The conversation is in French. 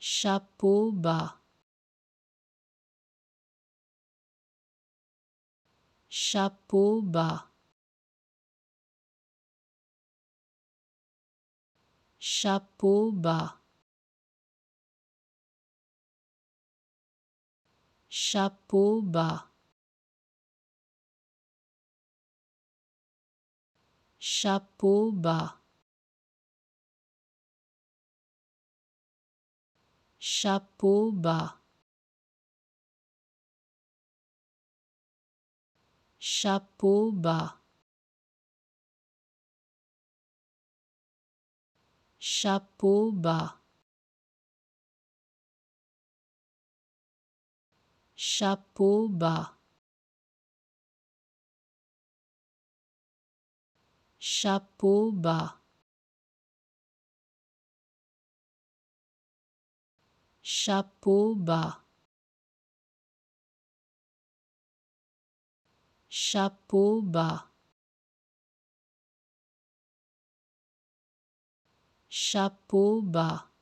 chapeau bas, chapeau bas, chapeau bas, chapeau bas, chapeau bas, chapeau bas, chapeau bas, chapeau bas, chapeau bas, chapeau bas, chapeau bas, chapeau bas, chapeau bas,